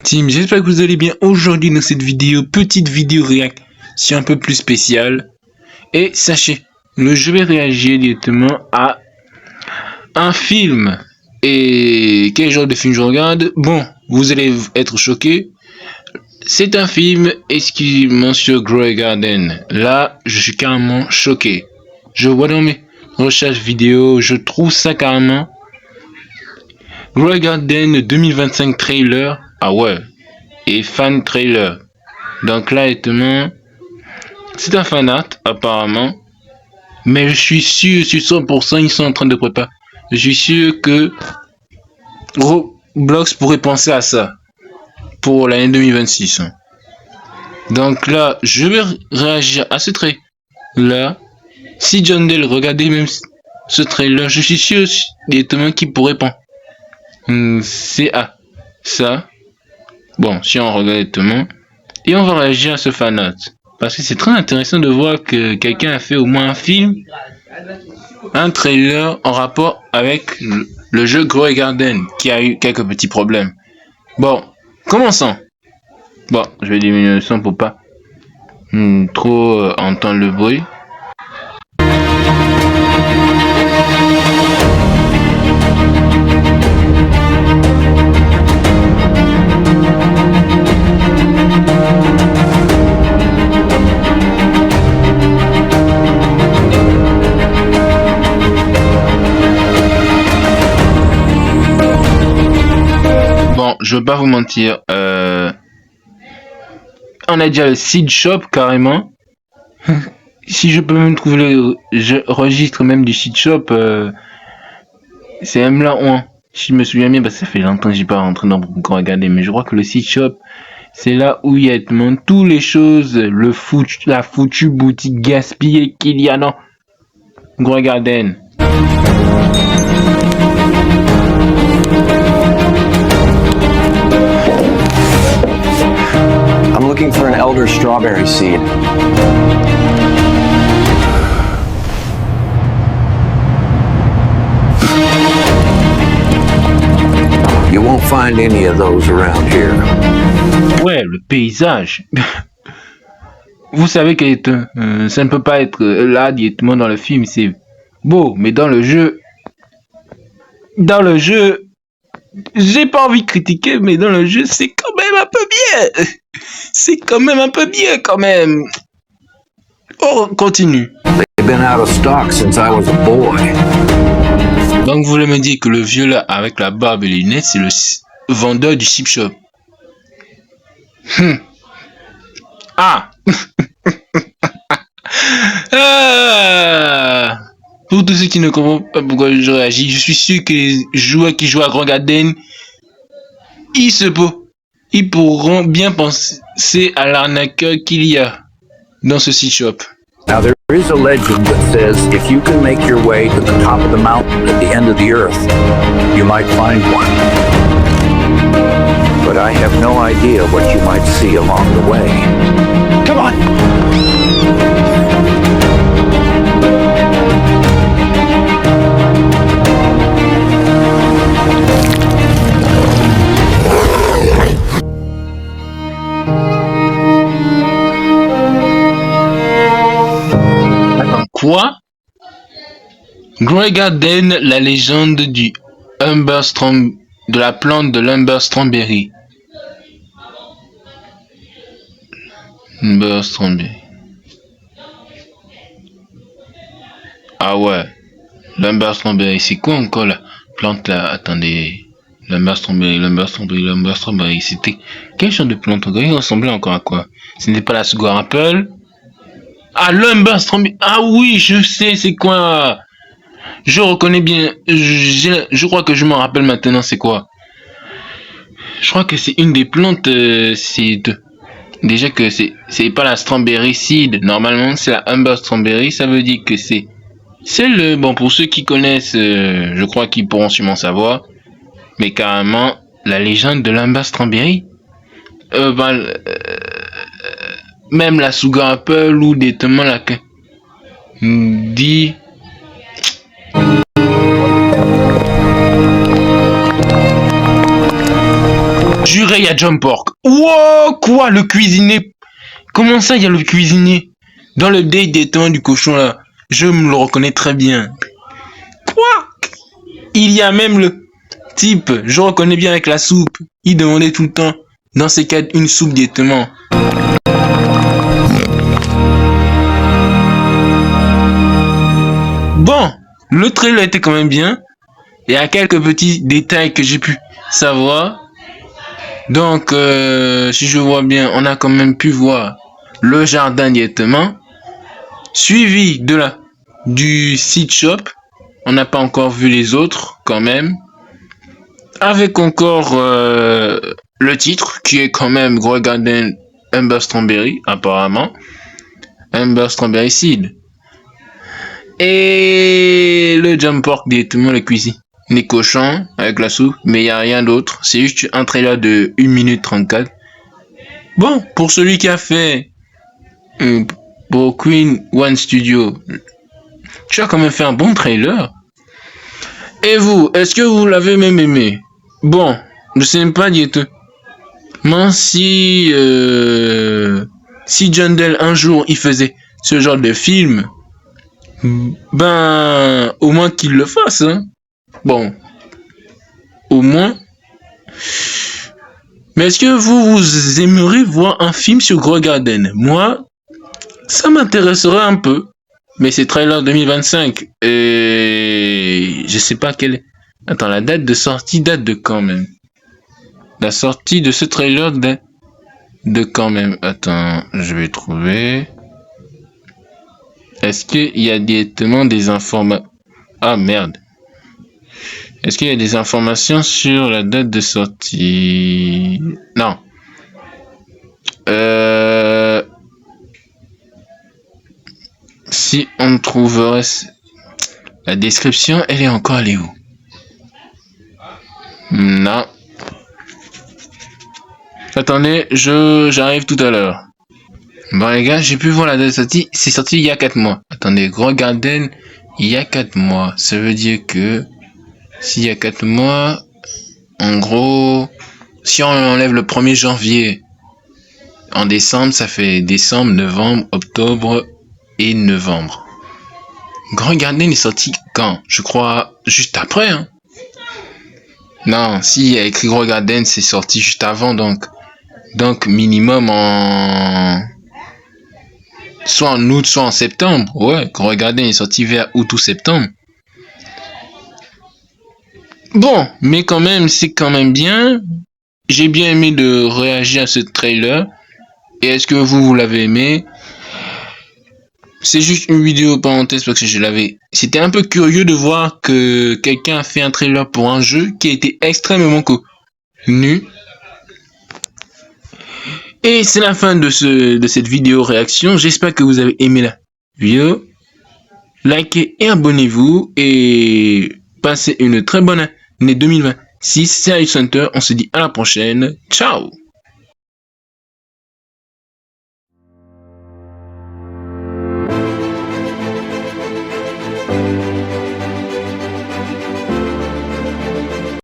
Team, j'espère que vous allez bien. Aujourd'hui dans cette vidéo, petite vidéo réaction un peu plus spéciale. Et sachez, je vais réagir directement à un film. Et quel genre de film je regarde? Bon, vous allez être choqués. C'est un film, excusez-moi, sur Grey Garden. Là, je suis carrément choqué. Je vois dans mes recherches vidéo, je trouve ça carrément. Grey Garden 2025 trailer. Ah ouais. Et fan trailer. Donc là, étonnamment, c'est un fan art, apparemment. Mais je suis sûr, sur 100%, ils sont en train de préparer. Je suis sûr que Roblox pourrait penser à ça pour l'année 2026. Donc là, je vais réagir à ce trailer. Si John Dale regardait même ce trailer, je suis sûr directement qu'il pourrait penser. C'est à ça. Bon, si on regarde directement. Et on va réagir à ce fanart. Parce que c'est très intéressant de voir que quelqu'un a fait au moins un film, un trailer en rapport avec le jeu Grey Garden, qui a eu quelques petits problèmes. Bon, commençons. Bon, je vais diminuer le son pour pas trop entendre le bruit. Bon, je veux pas vous mentir, on a déjà le seed shop carrément. Si je peux même trouver le registre même du seed shop, c'est même là où, si je me souviens bien, parce que ça fait longtemps que j'ai pas rentré dans beaucoup regarder, mais je crois que le seed shop, c'est là où il y a toutes les choses, la foutue boutique gaspillée qu'il y a dans Grey Garden. I'm looking for an elder strawberry seed. You won't find any of those around here. Ouais, le paysage. Vous savez que ça ne peut pas être là directement dans le film, c'est beau, mais dans le jeu, j'ai pas envie de critiquer, mais dans le jeu, c'est quand même un peu bien. C'est quand même un peu bien, quand même. Oh, continue. They've been out of stock since I was a boy. Donc, vous voulez me dire que le vieux là, avec la barbe et les lunettes, c'est le vendeur du chip shop. Ah. Ah. Pour tous ceux qui ne comprennent pas pourquoi je réagis, je suis sûr que les joueurs qui jouent à Grey Garden, ils pourront bien penser à l'arnaqueur qu'il y a dans ce site shop. Now there is a legend that says if you can make your way to the top of the mountain at the end of the earth, you might find one. But I have no idea what you might see along the way. Come on! Quoi? Grey Garden, la légende du de la plante de l'Humber Strawberry. Humber Strawberry. Ah ouais. L'Humber Strawberry, c'est quoi encore la plante là? Attendez. L'Humber Strawberry, c'était quel genre de plante? Il ressemblait encore à quoi? Ce n'est pas la Sugar Apple? Ah, l'Humber Strawberry. Ah oui, je sais, c'est quoi? Je reconnais bien. Je crois que je m'en rappelle maintenant, c'est quoi? Je crois que c'est une des plantes. Déjà que c'est pas la Strawberry Seed. Normalement, c'est la Humber Strawberry. Ça veut dire que c'est le. Bon, pour ceux qui connaissent, je crois qu'ils pourront sûrement savoir. Mais carrément, la légende de l'Humber Strawberry. Même la Sugar Apple ou des tomates là dit. juré, il y a John Pork. Wow, quoi, le cuisinier? Comment ça, il y a le cuisinier? Dans le date des temps du cochon, là, je me le reconnais très bien. Quoi? Il y a même le type, je reconnais bien avec la soupe. Il demandait tout le temps, dans ces cas, une soupe directement. Bon, le trailer était quand même bien. Il y a quelques petits détails que j'ai pu savoir. Donc, si je vois bien, on a quand même pu voir le jardin directement, suivi du seed shop. On n'a pas encore vu les autres quand même. Avec encore le titre qui est quand même Grow Garden Amber Strawberry apparemment. Amber Strawberry Seed. Et le Jump Pork directement la cuisine. Les cochons avec la soupe, mais il n'y a rien d'autre. C'est juste un trailer de 1 minute 34. Bon, pour celui qui a fait pour Queen One Studio, tu as quand même fait un bon trailer. Et vous, est-ce que vous l'avez même aimé? Bon, je sais même pas dire tout. Mais si John Dell un jour il faisait ce genre de film, ben au moins qu'il le fasse, hein. Bon, au moins. Mais est-ce que vous aimeriez voir un film sur Grow Garden? Moi, ça m'intéresserait un peu. Mais c'est trailer 2025 et je sais pas quelle. Attends, la date de sortie date de quand même? La sortie de ce trailer de quand même? Attends, je vais trouver. Est-ce qu'il y a directement des informations? Ah merde. Est-ce qu'il y a des informations sur la date de sortie? Non. Si on trouverait la description, elle est encore allée où? Non. Attendez, j'arrive tout à l'heure. Bon les gars, j'ai pu voir la date de sortie. C'est sorti il y a 4 mois. Attendez, Grow Garden, il y a 4 mois. Ça veut dire que s'il y a 4 mois, en gros, si on enlève le 1er janvier, en décembre, ça fait décembre, novembre, octobre et novembre. Grow Garden est sorti quand? Je crois juste après, hein. Non, si il y a écrit Grow Garden, c'est sorti juste avant, donc minimum soit en août, soit en septembre. Ouais, Grow Garden est sorti vers août ou septembre. Bon, mais quand même, c'est quand même bien. J'ai bien aimé de réagir à ce trailer. Et est-ce que vous l'avez aimé? C'est juste une vidéo parenthèse parce que C'était un peu curieux de voir que quelqu'un a fait un trailer pour un jeu qui a été extrêmement connu. Et c'est la fin de cette vidéo réaction. J'espère que vous avez aimé la vidéo. Likez et abonnez-vous. Et passez une très bonne année 2026. C'est Alex Hunter. On se dit à la prochaine. Ciao!